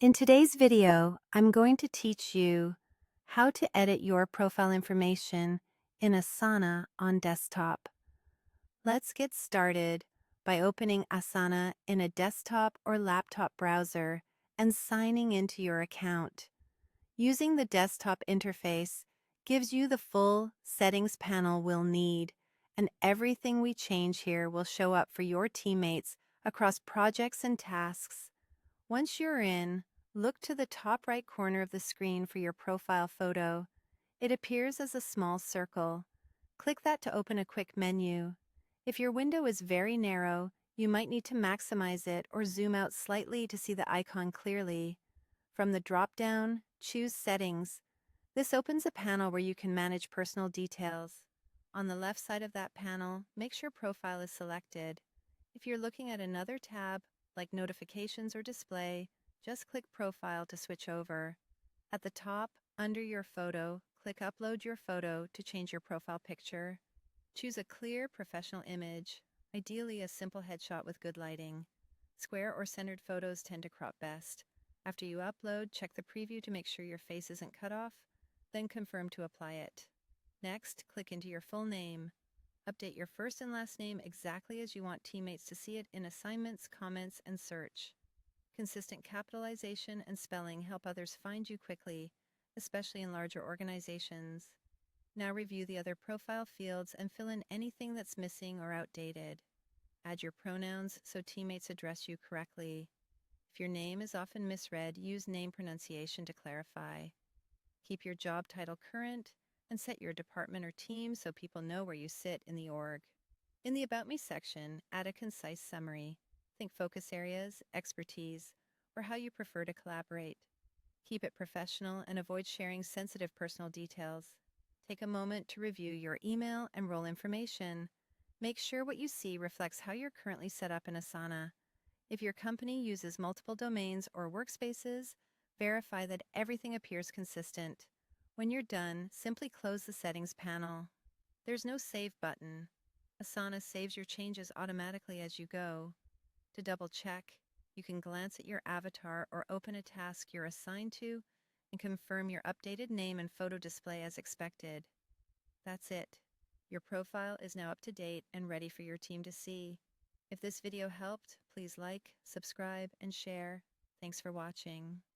In today's video, I'm going to teach you how to edit your profile information in Asana on desktop. Let's get started by opening Asana in a desktop or laptop browser and signing into your account. Using the desktop interface gives you the full settings panel we'll need, and everything we change here will show up for your teammates across projects and tasks. Once you're in, look to the top right corner of the screen for your profile photo. It appears as a small circle. Click that to open a quick menu. If your window is very narrow, you might need to maximize it or zoom out slightly to see the icon clearly. From the drop-down, choose Settings. This opens a panel where you can manage personal details. On the left side of that panel, make sure Profile is selected. If you're looking at another tab, like Notifications or Display, just click Profile to switch over. At the top, under your photo, click Upload your photo to change your profile picture. Choose a clear, professional image, ideally a simple headshot with good lighting. Square or centered photos tend to crop best. After you upload, check the preview to make sure your face isn't cut off, then confirm to apply it. Next, click into your full name. Update your first and last name exactly as you want teammates to see it in assignments, comments, and search. Consistent capitalization and spelling help others find you quickly, especially in larger organizations. Now review the other profile fields and fill in anything that's missing or outdated. Add your pronouns so teammates address you correctly. If your name is often misread, use name pronunciation to clarify. Keep your job title current and set your department or team so people know where you sit in the org. In the About Me section, add a concise summary. Think focus areas, expertise, or how you prefer to collaborate. Keep it professional and avoid sharing sensitive personal details. Take a moment to review your email and role information. Make sure what you see reflects how you're currently set up in Asana. If your company uses multiple domains or workspaces, verify that everything appears consistent. When you're done, simply close the settings panel. There's no Save button. Asana saves your changes automatically as you go. To double check, you can glance at your avatar or open a task you're assigned to and confirm your updated name and photo display as expected. That's it. Your profile is now up to date and ready for your team to see. If this video helped, please like, subscribe, and share. Thanks for watching.